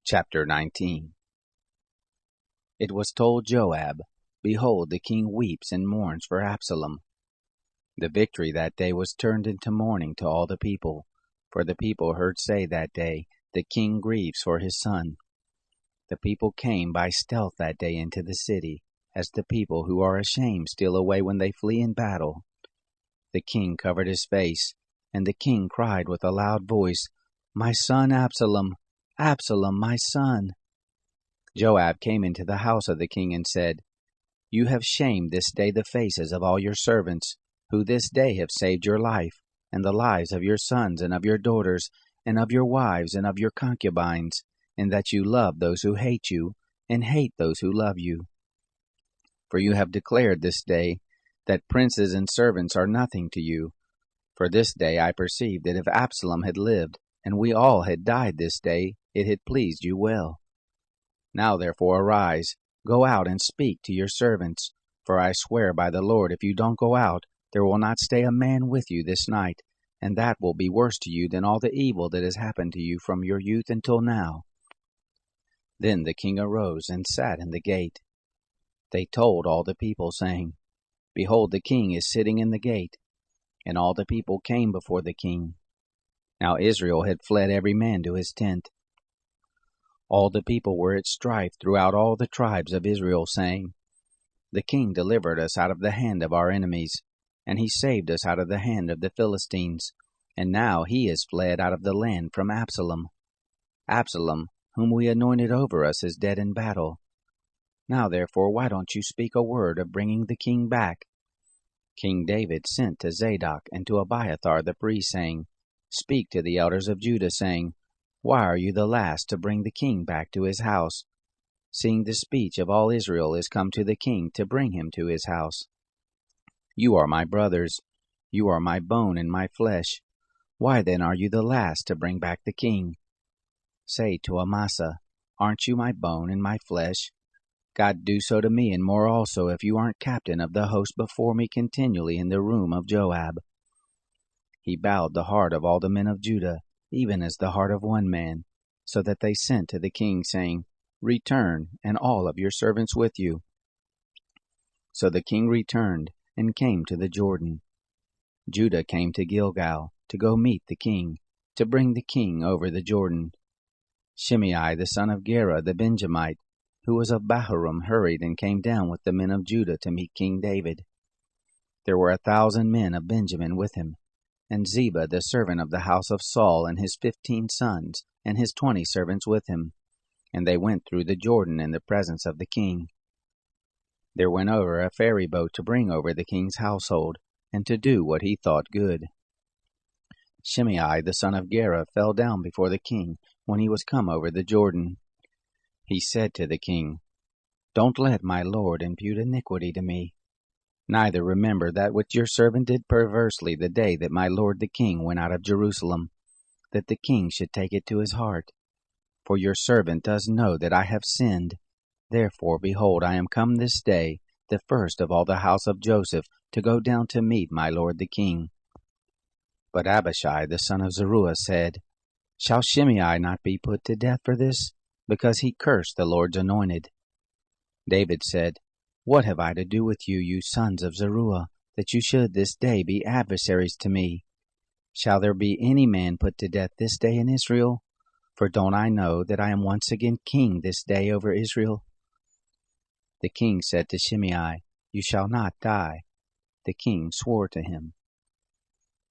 Chapter 19. It was told Joab, Behold, the king weeps and mourns for Absalom. The victory that day was turned into mourning to all the people, for the people heard say that day, The king grieves for his son. The people came by stealth that day into the city, as the people who are ashamed steal away when they flee in battle. The king covered his face, and the king cried with a loud voice, My son Absalom, Absalom, my son. Joab came into the house of the king and said, You have shamed this day the faces of all your servants, who this day have saved your life, and the lives of your sons and of your daughters, and of your wives and of your concubines, in that you love those who hate you, and hate those who love you. For you have declared this day that princes and servants are nothing to you. For this day I perceive that if Absalom had lived, and we all had died this day, it had pleased you well. Now therefore arise, go out and speak to your servants, for I swear by the Lord, if you don't go out, there will not stay a man with you this night, and that will be worse to you than all the evil that has happened to you from your youth until now. Then the king arose and sat in the gate. They told all the people, saying, Behold, the king is sitting in the gate. And all the people came before the king. Now Israel had fled every man to his tent. All the people were at strife throughout all the tribes of Israel, saying, The king delivered us out of the hand of our enemies, and he saved us out of the hand of the Philistines, and now he is fled out of the land from Absalom. Absalom, whom we anointed over us, is dead in battle. Now therefore why don't you speak a word of bringing the king back? King David sent to Zadok and to Abiathar the priest, saying, Speak to the elders of Judah, saying, Why are you the last to bring the king back to his house, seeing the speech of all Israel is come to the king to bring him to his house? You are my brothers, you are my bone and my flesh. Why then are you the last to bring back the king? Say to Amasa, Aren't you my bone and my flesh? God do so to me, and more also, if you aren't captain of the host before me continually in the room of Joab. He bowed the heart of all the men of Judah, even as the heart of one man, so that they sent to the king, saying, Return, and all of your servants with you. So the king returned, and came to the Jordan. Judah came to Gilgal, to go meet the king, to bring the king over the Jordan. Shimei the son of Gera the Benjamite, who was of Bahurim, hurried and came down with the men of Judah to meet King David. There were 1,000 men of Benjamin with him, and Ziba the servant of the house of Saul, and his 15 sons, and his 20 servants with him. And they went through the Jordan in the presence of the king. There went over a ferry boat to bring over the king's household, and to do what he thought good. Shimei the son of Gera fell down before the king when he was come over the Jordan. He said to the king, Don't let my lord impute iniquity to me. Neither remember that which your servant did perversely the day that my lord the king went out of Jerusalem, that the king should take it to his heart. For your servant does know that I have sinned. Therefore, behold, I am come this day, the first of all the house of Joseph, to go down to meet my lord the king. But Abishai the son of Zeruiah said, Shall Shimei not be put to death for this? Because he cursed the Lord's anointed. David said, What have I to do with you, you sons of Zeruiah, that you should this day be adversaries to me? Shall there be any man put to death this day in Israel? For don't I know that I am once again king this day over Israel? The king said to Shimei, You shall not die. The king swore to him.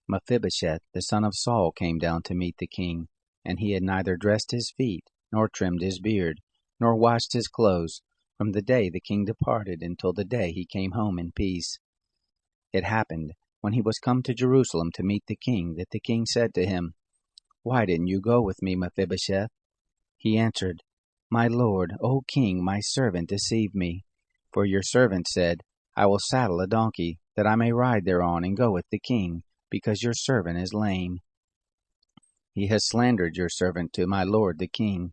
Mephibosheth the son of Saul came down to meet the king, and he had neither dressed his feet, nor trimmed his beard, nor washed his clothes, from the day the king departed until the day he came home in peace. It happened, when he was come to Jerusalem to meet the king, that the king said to him, Why didn't you go with me, Mephibosheth? He answered, My lord, O king, my servant deceived me. For your servant said, I will saddle a donkey, that I may ride thereon and go with the king, because your servant is lame. He has slandered your servant to my lord the king.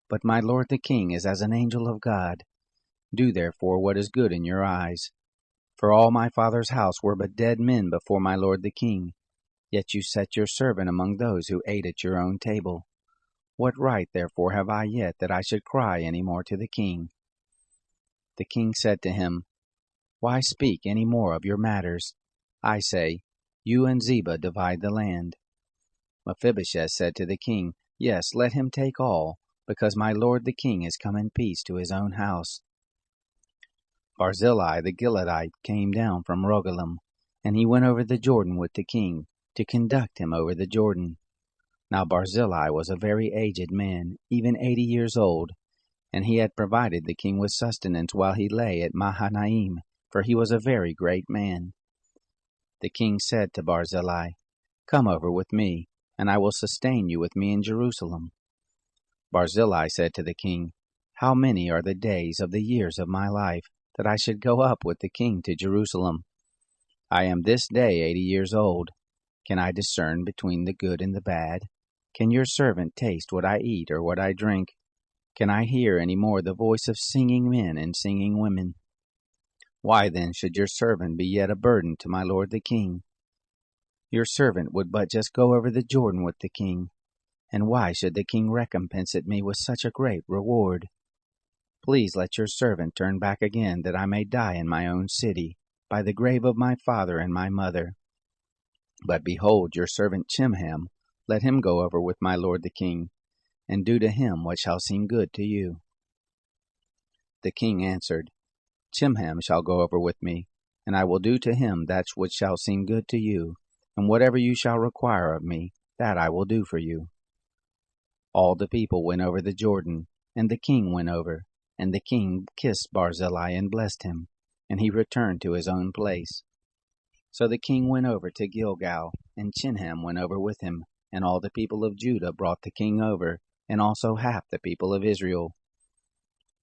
But my lord the king is as an angel of God. Do therefore what is good in your eyes. For all my father's house were but dead men before my lord the king, yet you set your servant among those who ate at your own table. What right therefore have I yet that I should cry any more to the king? The king said to him, Why speak any more of your matters? I say, You and Ziba divide the land. Mephibosheth said to the king, Yes, let him take all, because my lord the king is come in peace to his own house. Barzillai the Gileadite came down from Rogelim, and he went over the Jordan with the king, to conduct him over the Jordan. Now Barzillai was a very aged man, even 80 years old, and he had provided the king with sustenance while he lay at Mahanaim, for he was a very great man. The king said to Barzillai, Come over with me, and I will sustain you with me in Jerusalem. Barzillai said to the king, How many are the days of the years of my life, that I should go up with the king to Jerusalem? I am this day 80 years old. Can I discern between the good and the bad? Can your servant taste what I eat or what I drink? Can I hear any more the voice of singing men and singing women? Why then should your servant be yet a burden to my lord the king? Your servant would but just go over the Jordan with the king, and why should the king recompense me with such a great reward? Please let your servant turn back again, that I may die in my own city, by the grave of my father and my mother. But behold, your servant Chimham, let him go over with my lord the king, and do to him what shall seem good to you. The king answered, Chimham shall go over with me, and I will do to him that which shall seem good to you, and whatever you shall require of me, that I will do for you. All the people went over the Jordan, and the king went over, and the king kissed Barzillai and blessed him, and he returned to his own place. So the king went over to Gilgal, and Chimham went over with him, and all the people of Judah brought the king over, and also half the people of Israel.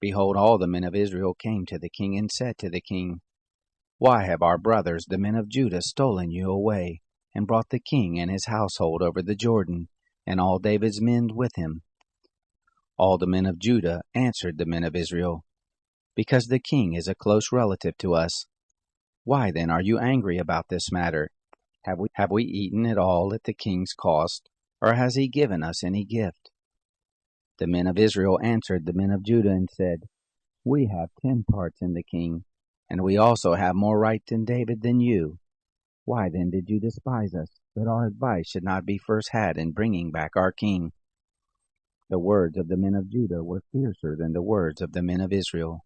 Behold, all the men of Israel came to the king and said to the king, Why have our brothers, the men of Judah, stolen you away, and brought the king and his household over the Jordan, and all David's men with him? All the men of Judah answered the men of Israel, Because the king is a close relative to us. Why then are you angry about this matter? Have we eaten at all at the king's cost, or has he given us any gift? The men of Israel answered the men of Judah and said, We have 10 parts in the king, and we also have more right in David than you. Why then did you despise us, that our advice should not be first had in bringing back our king? The words of the men of Judah were fiercer than the words of the men of Israel.